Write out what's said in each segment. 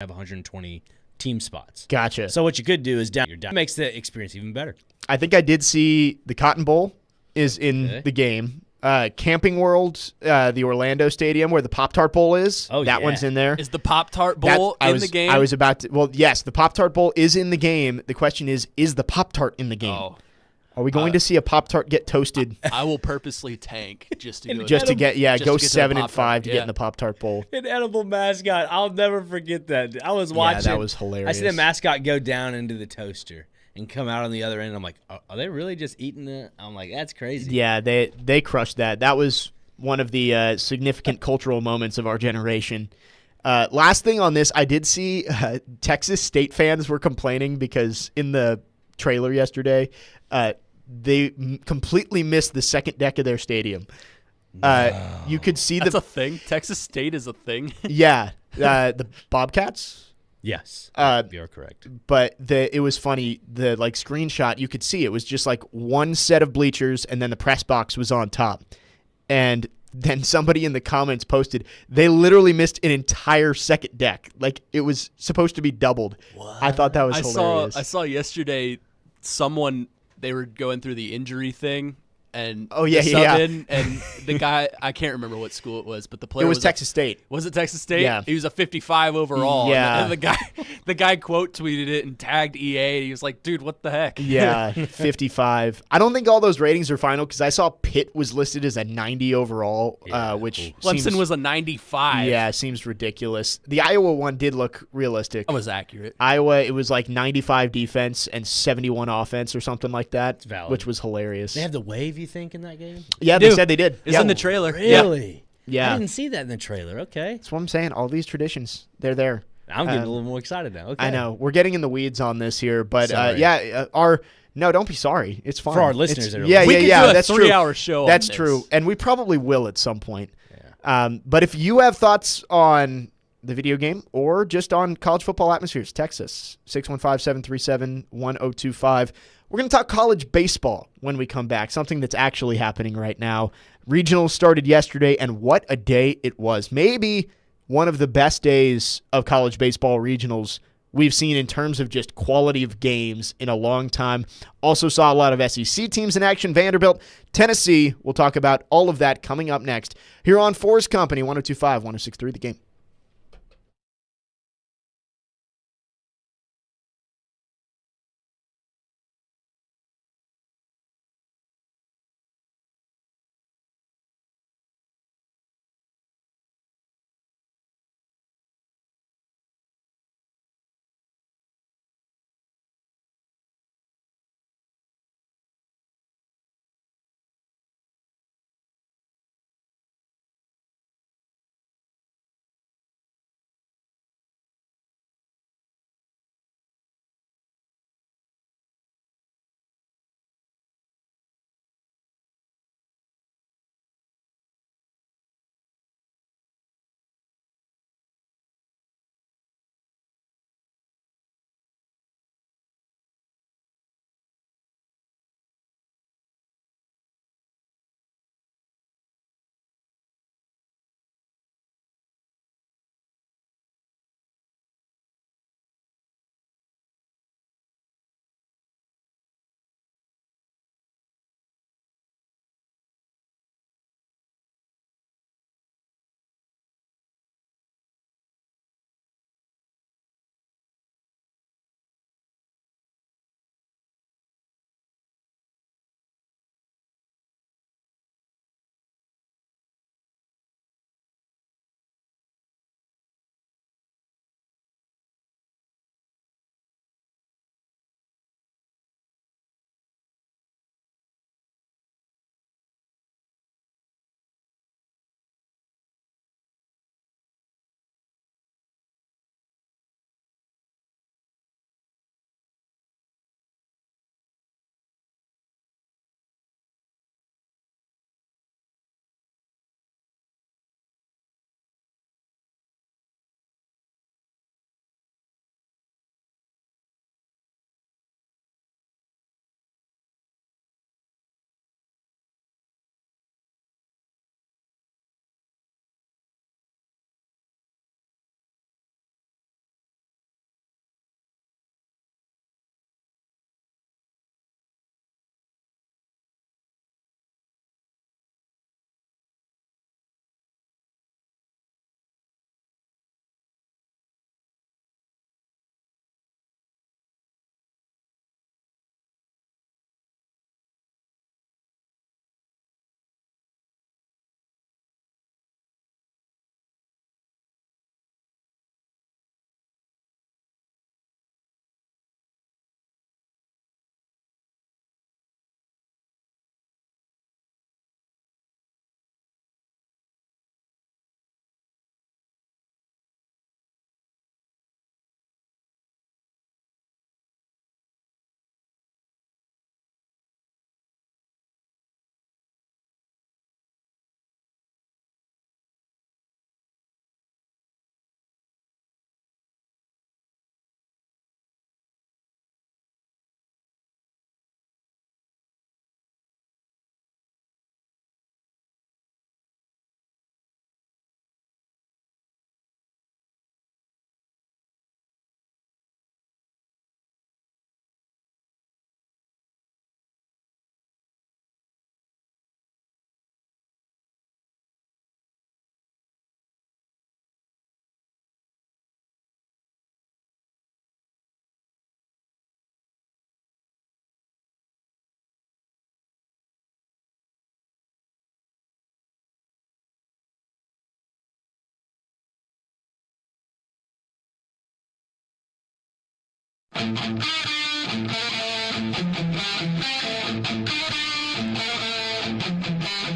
have 120 team spots. Gotcha. So what you could do is down. Makes the experience even better. I think I did see the Cotton Bowl is in the game. Camping World, the Orlando Stadium where the Pop-Tart Bowl is. Oh, that one's in there. Is the Pop-Tart Bowl the game? I was about to. Well, yes, the Pop-Tart Bowl is in the game. The question is the Pop-Tart in the game? Oh. Are we going to see a Pop-Tart get toasted? I will purposely tank just to go. Go 7-5 to get in the Pop-Tart Bowl. An edible mascot. I'll never forget that. I was watching. Yeah, that was hilarious. I see the mascot go down into the toaster and come out on the other end. I'm like, are they really just eating it? I'm like, that's crazy. Yeah, they crushed that. That was one of the significant cultural moments of our generation. Last thing on this, I did see Texas State fans were complaining because in the trailer yesterday, they completely missed the second deck of their stadium. No. You could see that's a thing. Texas State is a thing. Yeah, the Bobcats. Yes, you're correct. But it was funny. The screenshot, you could see it was just like one set of bleachers, and then the press box was on top. And then somebody in the comments posted they literally missed an entire second deck. Like it was supposed to be doubled. What? I thought that was hilarious. I saw yesterday someone. They were going through the injury thing, and and the guy, I can't remember what school it was, but the player was Texas State. Was it Texas State? Yeah, he was a 55 overall. Yeah, and the guy quote tweeted it and tagged EA. And he was like, "Dude, what the heck?" Yeah, 55. I don't think all those ratings are final because I saw Pitt was listed as a 90 overall, which Clemson was a 95. Yeah, seems ridiculous. The Iowa one did look realistic. That was accurate. Iowa, it was like 95 defense and 71 offense or something like that, which was hilarious. They have the wave, you think, in that game? Yeah, they said they did. It's in the trailer. Really? Yeah. I didn't see that in the trailer. Okay. That's what I'm saying. All these traditions, they're there. I'm getting a little more excited now. Okay. I know. We're getting in the weeds on this here, but no, don't be sorry. It's fine. For our listeners. We could do a that's 3-hour show on That's this. true. And we probably will at some point. Yeah. But if you have thoughts on the video game or just on college football atmospheres, text us 615-737-1025. We're going to talk college baseball when we come back, something that's actually happening right now. Regionals started yesterday, and what a day it was. Maybe one of the best days of college baseball regionals we've seen in terms of just quality of games in a long time. Also saw a lot of SEC teams in action. Vanderbilt, Tennessee. We'll talk about all of that coming up next here on 4's Company, 102.5, 106.3 The Game.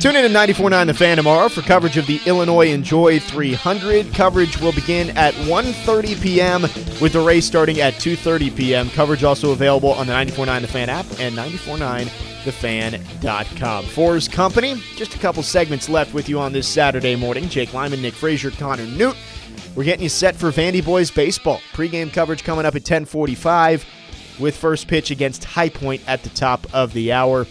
Tune in to 94.9 The Fan tomorrow for coverage of the Illinois Enjoy 300. Coverage will begin at 1:30 p.m. with the race starting at 2:30 p.m. Coverage also available on the 94.9 The Fan app and 949thefan.com. 4's Company, just a couple segments left with you on this Saturday morning. Jake Lyman, Nick Frazier, Connor Newt. We're getting you set for Vandy Boys baseball. Pre-game coverage coming up at 10:45 with first pitch against High Point at the top of the hour.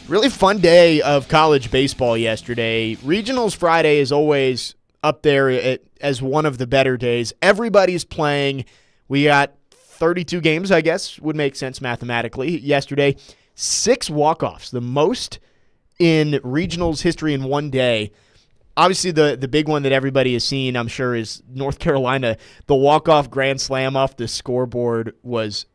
Really fun day of college baseball yesterday. Regionals Friday is always up there as one of the better days. Everybody's playing. We got 32 games, I guess, would make sense mathematically. Yesterday, 6 walk-offs, the most in regionals history in one day. Obviously, the big one that everybody has seen, I'm sure, is North Carolina. The walk-off grand slam off the scoreboard was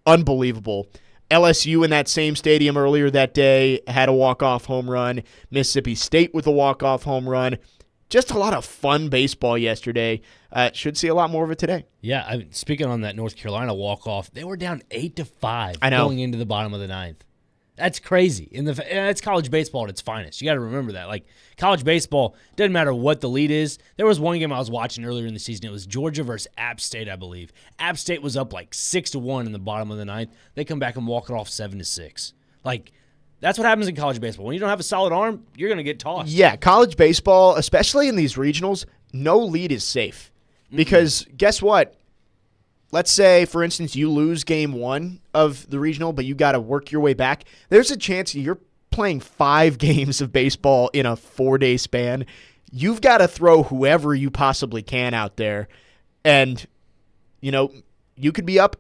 unbelievable. LSU in that same stadium earlier that day had a walk-off home run. Mississippi State with a walk-off home run. Just a lot of fun baseball yesterday. Should see a lot more of it today. Yeah, speaking on that North Carolina walk-off, they were down 8-5 I know. going into the bottom of the ninth. That's crazy. It's college baseball at its finest. You got to remember that. Like, college baseball, doesn't matter what the lead is. There was one game I was watching earlier in the season. It was Georgia versus App State, I believe. App State was up like 6-1 in the bottom of the ninth. They come back and walk it off 7-6. Like, that's what happens in college baseball. When you don't have a solid arm, you're going to get tossed. Yeah, college baseball, especially in these regionals, no lead is safe. Because guess what? Let's say, for instance, you lose game 1 of the regional, but you got to work your way back. There's a chance you're playing 5 games of baseball in a 4-day span. You've got to throw whoever you possibly can out there. And, you could be up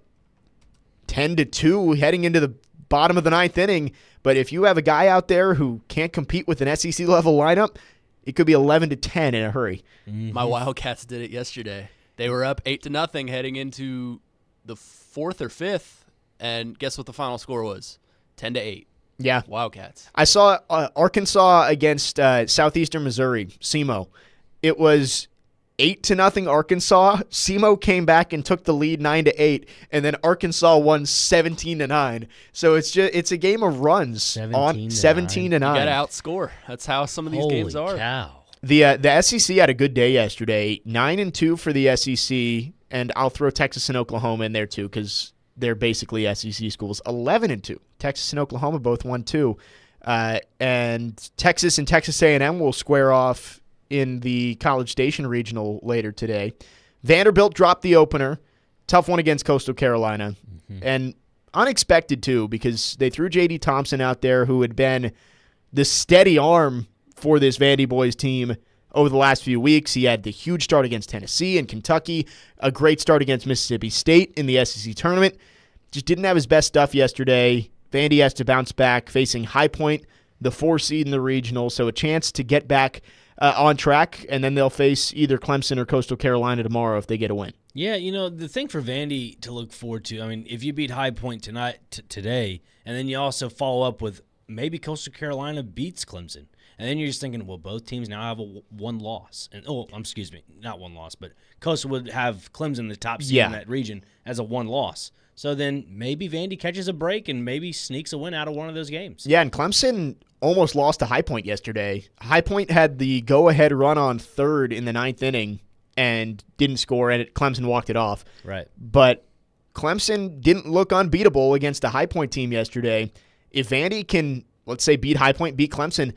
10-2 heading into the bottom of the 9th inning. But if you have a guy out there who can't compete with an SEC-level lineup, it could be 11-10 in a hurry. Mm-hmm. My Wildcats did it yesterday. They were up 8-0 heading into the 4th or 5th, and guess what the final score was? 10-8. Yeah. Wildcats. I saw Arkansas against Southeastern Missouri, SEMO. It was 8-0 Arkansas. SEMO came back and took the lead 9-8, and then Arkansas won 17-9. So it's a game of runs 17-9. You got to outscore. That's how some of these games are. Holy cow. The SEC had a good day yesterday. 9-2 for the SEC, and I'll throw Texas and Oklahoma in there too because they're basically SEC schools. 11-2. Texas and Oklahoma both won too, and Texas and Texas A&M will square off in the College Station Regional later today. Vanderbilt dropped the opener. Tough one against Coastal Carolina, and unexpected too because they threw J.D. Thompson out there, who had been the steady arm for this Vandy Boys team over the last few weeks. He had the huge start against Tennessee and Kentucky, a great start against Mississippi State in the SEC tournament. Just didn't have his best stuff yesterday. Vandy has to bounce back facing High Point, the 4 seed in the regional, so a chance to get back on track, and then they'll face either Clemson or Coastal Carolina tomorrow if they get a win. Yeah, the thing for Vandy to look forward to, I mean, if you beat High Point today, and then you also follow up with maybe Coastal Carolina beats Clemson, and then you're just thinking, well, both teams now have one loss. And excuse me, not one loss, but Coastal would have Clemson, the top seed in that region, as a one loss. So then maybe Vandy catches a break and maybe sneaks a win out of one of those games. Yeah, and Clemson almost lost to High Point yesterday. High Point had the go-ahead run on third in the 9th inning and didn't score, and Clemson walked it off. Right. But Clemson didn't look unbeatable against a High Point team yesterday. If Vandy can, let's say, beat High Point, beat Clemson,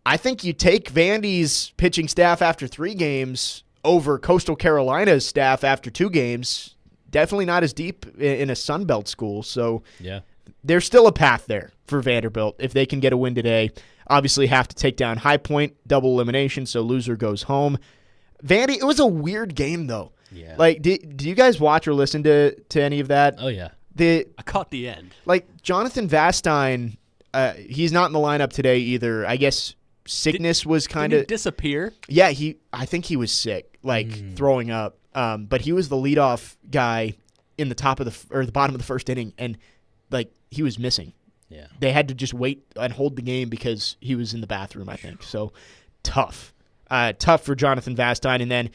I think you take Vandy's pitching staff after 3 games over Coastal Carolina's staff after 2 games. Definitely not as deep in a Sun Belt school. So yeah, there's still a path there for Vanderbilt if they can get a win today. Obviously have to take down High Point, double elimination, so loser goes home. Vandy, it was a weird game, though. Yeah. Like, do you guys watch or listen to any of that? Oh, yeah. I caught the end. Like, Jonathan Vastine, he's not in the lineup today either. I guess sickness was kind of disappear. Yeah, I think he was sick, throwing up. But he was the leadoff guy in the the bottom of the first inning, and he was missing. Yeah, they had to just wait and hold the game because he was in the bathroom, I think. So tough for Jonathan Vastine. And then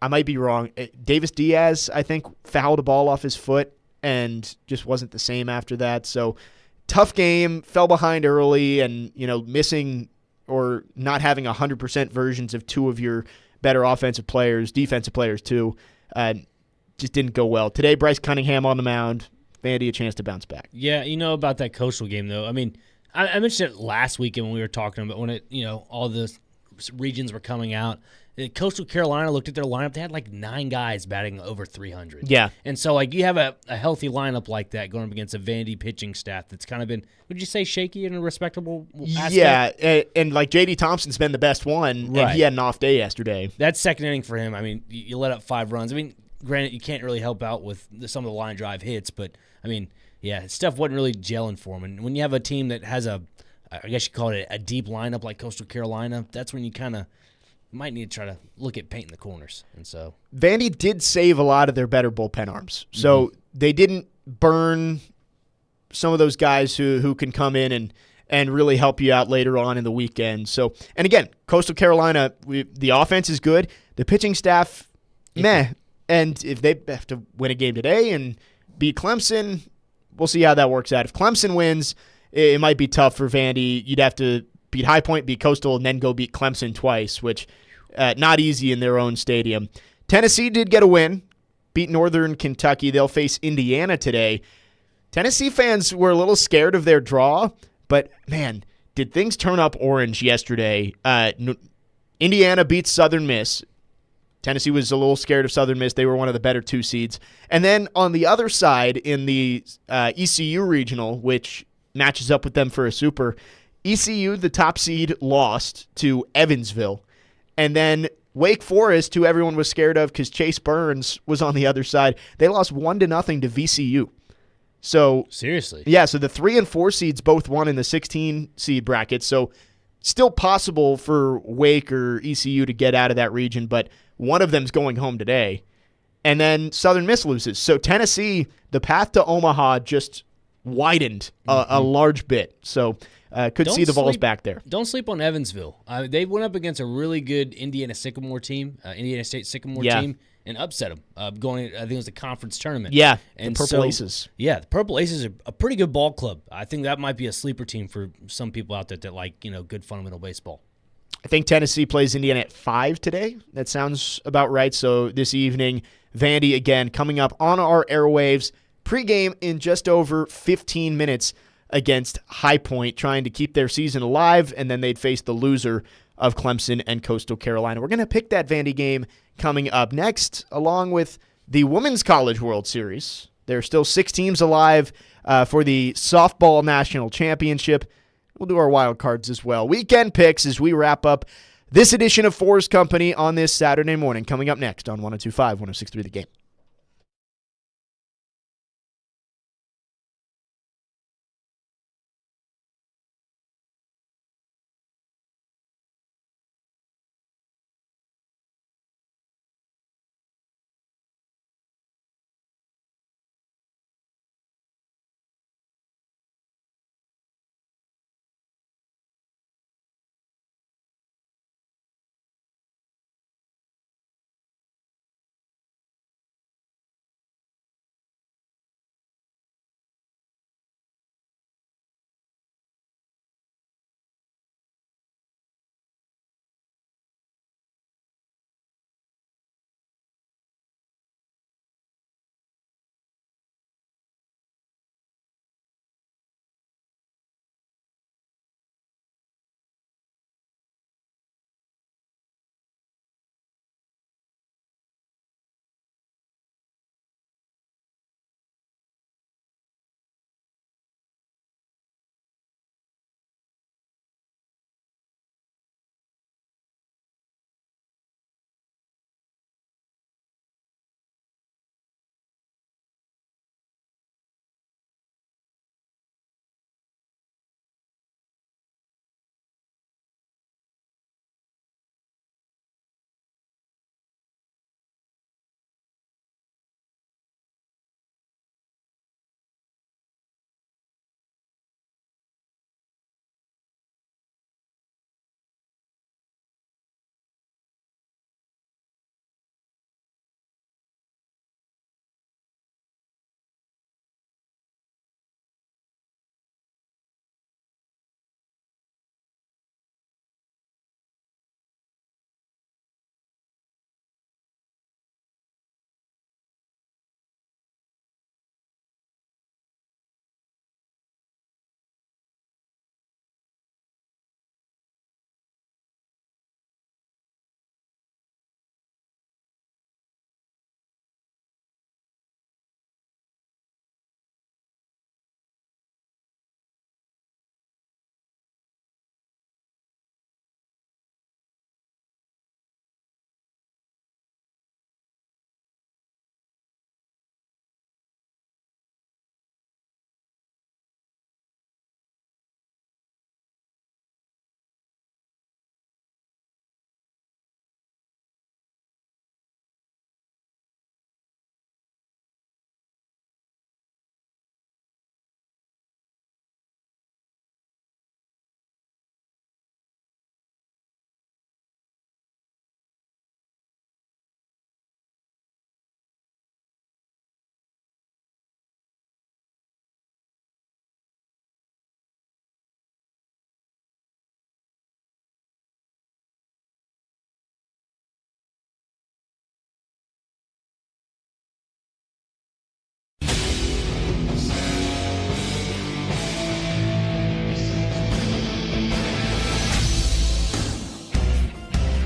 I might be wrong. Davis Diaz, I think, fouled a ball off his foot and just wasn't the same after that. So tough game, fell behind early, and missing or not having 100% versions of two of your better offensive players, defensive players too, just didn't go well. Today, Bryce Cunningham on the mound. Vandy a chance to bounce back. Yeah, about that Coastal game though. I mean, I mentioned it last weekend when we were talking about when all the regions were coming out. Coastal Carolina looked at their lineup. They had like 9 guys batting over 300. Yeah. And so, you have a healthy lineup like that going up against a Vandy pitching staff that's kind of been, would you say, shaky in a respectable aspect? Yeah, and like J.D. Thompson's been the best one, Right. And he had an off day yesterday. That second inning for him, I mean, you let up 5 runs. I mean, granted, you can't really help out with some of the line drive hits, but, I mean, yeah, stuff wasn't really gelling for him. And when you have a team that has I guess you call it a deep lineup like Coastal Carolina, that's when you kind of might need to try to look at painting the corners. And so Vandy did save a lot of their better bullpen arms. So they didn't burn some of those guys who can come in and really help you out later on in the weekend. So, and again, Coastal Carolina, the offense is good. The pitching staff, meh. And if they have to win a game today and beat Clemson, we'll see how that works out. If Clemson wins, it might be tough for Vandy. You'd have to beat High Point, beat Coastal, and then go beat Clemson twice, which not easy in their own stadium. Tennessee did get a win, beat Northern Kentucky. They'll face Indiana today. Tennessee fans were a little scared of their draw, but, man, did things turn up orange yesterday. Indiana beats Southern Miss. Tennessee was a little scared of Southern Miss. They were one of the better 2 seeds. And then on the other side, in the ECU regional, which matches up with them for a super, ECU, the top seed, lost to Evansville. And then Wake Forest, who everyone was scared of because Chase Burns was on the other side, they lost 1-0 to VCU. So seriously, yeah. So the 3 and 4 seeds both won in the 16 seed bracket. So still possible for Wake or ECU to get out of that region, but one of them's going home today. And then Southern Miss loses. So Tennessee, the path to Omaha just widened a large bit. So could see the Vols back there. Don't sleep on Evansville. They went up against a really good Indiana State Sycamore team, and upset them. I think it was the conference tournament. Yeah, and the Purple Aces. Yeah, the Purple Aces are a pretty good ball club. I think that might be a sleeper team for some people out there that like good fundamental baseball. I think Tennessee plays Indiana at 5 today. That sounds about right. So this evening, Vandy again coming up on our airwaves. Pregame in just over 15 minutes against High Point, trying to keep their season alive, and then they'd face the loser of Clemson and Coastal Carolina. We're going to pick that Vandy game coming up next, along with the Women's College World Series. There are still 6 teams alive for the Softball National Championship. We'll do our wild cards as well. Weekend picks as we wrap up this edition of 4's Company on this Saturday morning. Coming up next on 102.5, 106.3 The Game.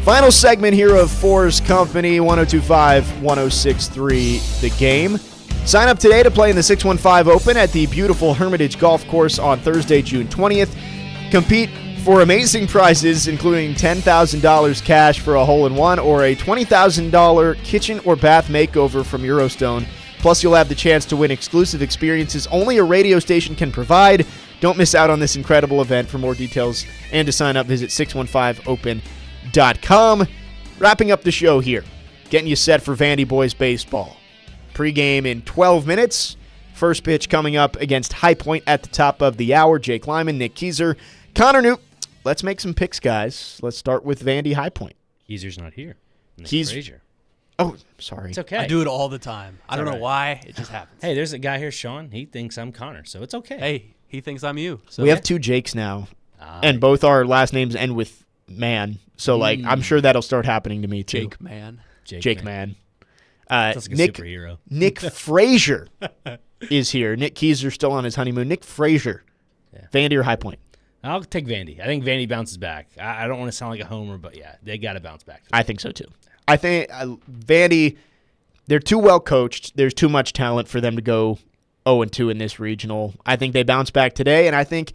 Final segment here of 4's Company, 102.5, 106.3 The Game. Sign up today to play in the 615 Open at the beautiful Hermitage Golf Course on Thursday, June 20th. Compete for amazing prizes, including $10,000 cash for a hole-in-one or a $20,000 kitchen or bath makeover from Eurostone. Plus, you'll have the chance to win exclusive experiences only a radio station can provide. Don't miss out on this incredible event. For more details and to sign up, visit 615open.com. Wrapping up the show here, getting you set for Vandy Boys baseball. Pre-game in 12 minutes. First pitch coming up against High Point at the top of the hour. Jake Lyman, Nick Keyser, Connor Newt. Let's make some picks, guys. Let's start with Vandy High Point. Keyser's not here. Nick Frazier. Oh, sorry. It's okay. I do it all the time. I don't know why. It just happens. Hey, there's a guy here, Sean. He thinks I'm Connor, so it's okay. Hey, he thinks I'm you. So. We have two Jakes now, and both our last names end with man. So, I'm sure that'll start happening to me, too. Jake Man. Jake Man. Sounds like a superhero. Nick Frazier is here. Nick Keyser still on his honeymoon. Nick Frazier. Yeah. Vandy or High Point? I'll take Vandy. I think Vandy bounces back. I don't want to sound like a homer, but yeah, they got to bounce back. I think so, too. I think Vandy, they're too well coached. There's too much talent for them to go 0-2 in this regional. I think they bounce back today, and I think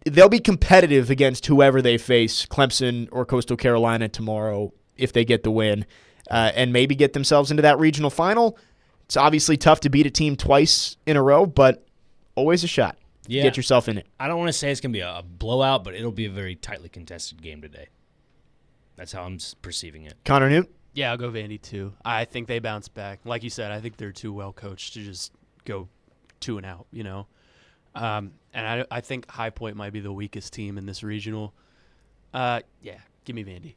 they'll be competitive against whoever they face, Clemson or Coastal Carolina tomorrow, if they get the win, and maybe get themselves into that regional final. It's obviously tough to beat a team twice in a row, but always a shot. Yeah. Get yourself in it. I don't want to say it's going to be a blowout, but it'll be a very tightly contested game today. That's how I'm perceiving it. Connor Newt? Yeah, I'll go Vandy too. I think they bounce back. Like you said, I think they're too well coached to just go 2-and-out, you know. And I think High Point might be the weakest team in this regional. Yeah, give me Vandy.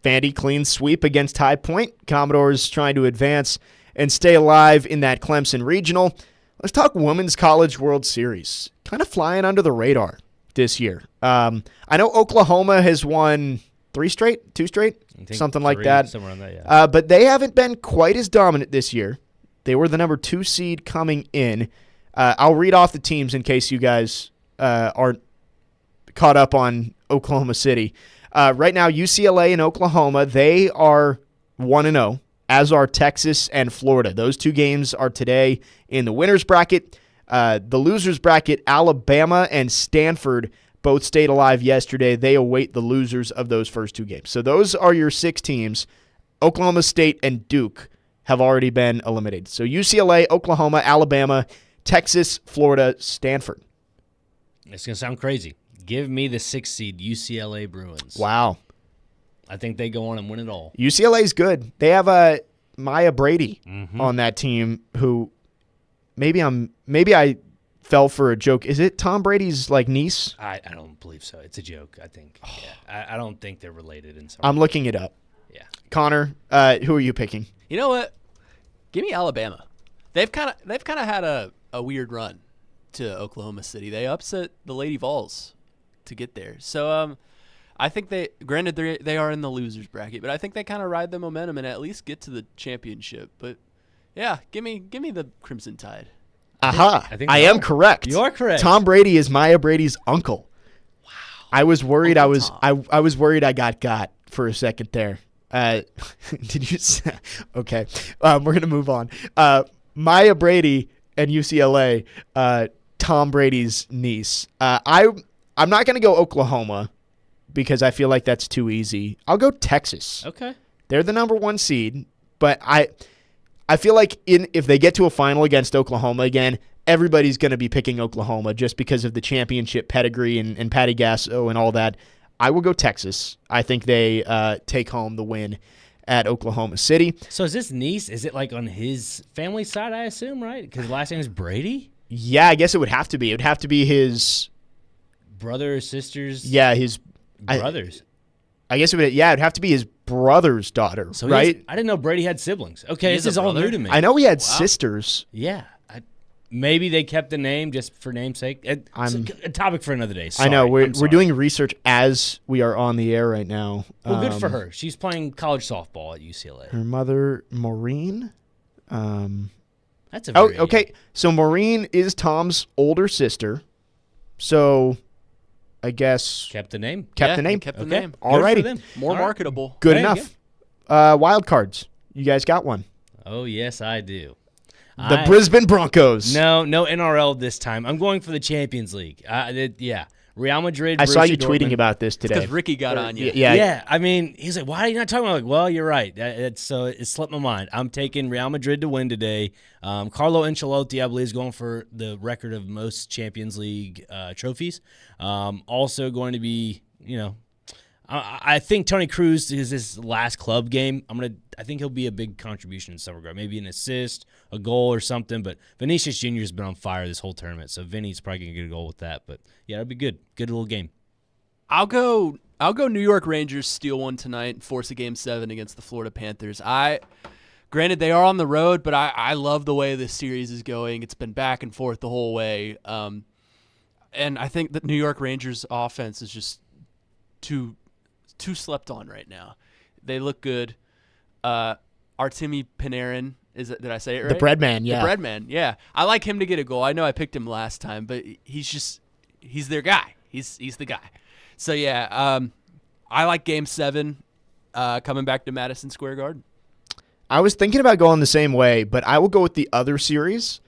Vandy clean sweep against High Point. Commodores trying to advance and stay alive in that Clemson regional. Let's talk Women's College World Series. Kind of flying under the radar this year. I know Oklahoma has won 3 straight, 2 straight, something like that. Somewhere on that, yeah. But they haven't been quite as dominant this year. They were the number 2 seed coming in. I'll read off the teams in case you guys aren't caught up on Oklahoma City. Right now, UCLA and Oklahoma, they are 1-0, as are Texas and Florida. Those 2 games are today in the winner's bracket. The loser's bracket, Alabama and Stanford both stayed alive yesterday. They await the losers of those first 2 games. So those are your 6 teams. Oklahoma State and Duke have already been eliminated. So UCLA, Oklahoma, Alabama, Texas, Florida, Stanford. It's going to sound crazy. Give me the 6th seed UCLA Bruins. Wow. I think they go on and win it all. UCLA's good. They have Maya Brady on that team who maybe I fell for a joke. Is it Tom Brady's niece? I don't believe so. It's a joke, I think. Yeah. I don't think they're related in some I'm way. looking it up. Yeah. Connor, who are you picking? You know what? Give me Alabama. They've kind of had a weird run to Oklahoma City. They upset the Lady Vols to get there. So I think they are in the losers bracket, but I think they kind of ride the momentum and at least get to the championship. But yeah, give me the Crimson Tide. Aha! I am correct. You are correct. Tom Brady is Maya Brady's uncle. Wow. I was worried. I was worried I got for a second there. Did you say? Okay. We're gonna move on. Maya Brady and UCLA. Tom Brady's niece. I'm not gonna go Oklahoma because I feel like that's too easy. I'll go Texas. Okay. They're the number 1 seed, but I feel like if they get to a final against Oklahoma again, everybody's going to be picking Oklahoma just because of the championship pedigree and Patty Gasso and all that. I will go Texas. I think they take home the win at Oklahoma City. So is this niece, is it on his family side, I assume, right? Because the last name is Brady? Yeah, I guess it would have to be. It would have to be his brother or sisters? Yeah, his brothers. I guess it'd have to be his brother's daughter, so right? I didn't know Brady had siblings. Okay, this is all new to me. I know he had sisters. Yeah. Maybe they kept the name just for namesake. It's a topic for another day. Sorry, I know. We're doing research as we are on the air right now. Well, good for her. She's playing college softball at UCLA. Her mother, Maureen. That's a very okay. So Maureen is Tom's older sister. So I guess, Kept the name. kept the name. Kept the Okay. name. Alrighty. Good for them. More All right. marketable. Good There you enough. Wild cards. You guys got one. Oh, yes, I do. The Brisbane Broncos. No NRL this time. I'm going for the Champions League. Yeah. Real Madrid. I saw Borussia you tweeting Dortmund. about this today. Because Ricky got on you. Yeah. Yeah, I mean, he's like, why are you not talking about it? Like, well, you're right. It slipped my mind. I'm taking Real Madrid to win today. Carlo Ancelotti, I believe, is going for the record of most Champions League trophies. Also going to be, I think Toni Kroos is his last club game. I think he'll be a big contribution in some regard. Maybe an assist, a goal or something. But Vinicius Jr. has been on fire this whole tournament, so Vinny's probably gonna get a goal with that. But yeah, it'll be good. Good little game. I'll go New York Rangers steal one tonight and force a game 7 against the Florida Panthers. Granted, they are on the road, but I love the way this series is going. It's been back and forth the whole way. And I think that New York Rangers offense is just too slept on right now. They look good. Artemi Panarin, did I say it right? The bread man, yeah. The bread man, yeah. I like him to get a goal. I know I picked him last time, but he's their guy. He's the guy. So yeah, I like Game 7 coming back to Madison Square Garden. I was thinking about going the same way, but I will go with the other series.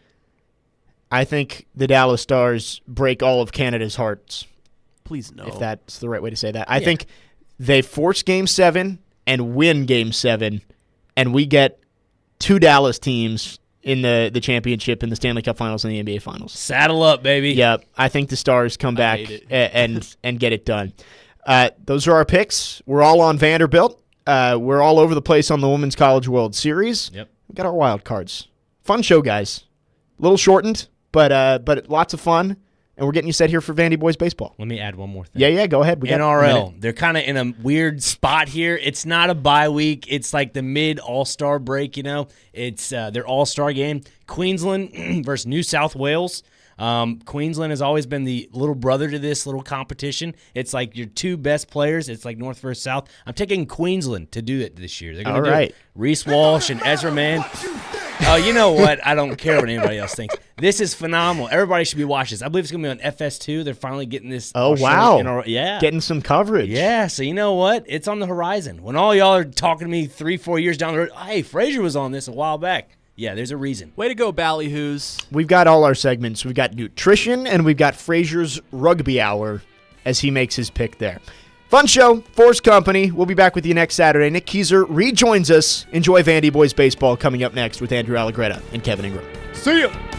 I think the Dallas Stars break all of Canada's hearts. Please no. If that's the right way to say that. I think they force Game 7 and win Game 7, and we get 2 Dallas teams in the championship, in the Stanley Cup Finals, and the NBA Finals. Saddle up, baby. Yeah, I think the Stars come back and get it done. Those are our picks. We're all on Vanderbilt. We're all over the place on the Women's College World Series. Yep. We got our wild cards. Fun show, guys. A little shortened, but lots of fun. And we're getting you set here for Vandy Boys baseball. Let me add one more thing. Yeah, go ahead. We got a minute. NRL, they're kind of in a weird spot here. It's not a bye week. It's like the mid All-Star break, It's their All-Star game. Queensland versus New South Wales. Queensland has always been the little brother to this little competition. It's like your 2 best players. It's like North versus South. I'm taking Queensland to do it this year. They're going to do it. Reece Walsh and Ezra Mann. Oh, you know what? I don't care what anybody else thinks. This is phenomenal. Everybody should be watching this. I believe it's going to be on FS2. They're finally getting this. Oh, wow. Yeah. Getting some coverage. Yeah, so you know what? It's on the horizon. When all y'all are talking to me 3-4 years down the road, hey, Frazier was on this a while back. Yeah, there's a reason. Way to go, Ballyhoos. We've got all our segments. We've got nutrition, and we've got Frazier's Rugby Hour as he makes his pick there. Fun show, 4's Company. We'll be back with you next Saturday. Nick Keyser rejoins us. Enjoy Vandy Boys baseball coming up next with Andrew Allegretta and Kevin Ingram. See ya!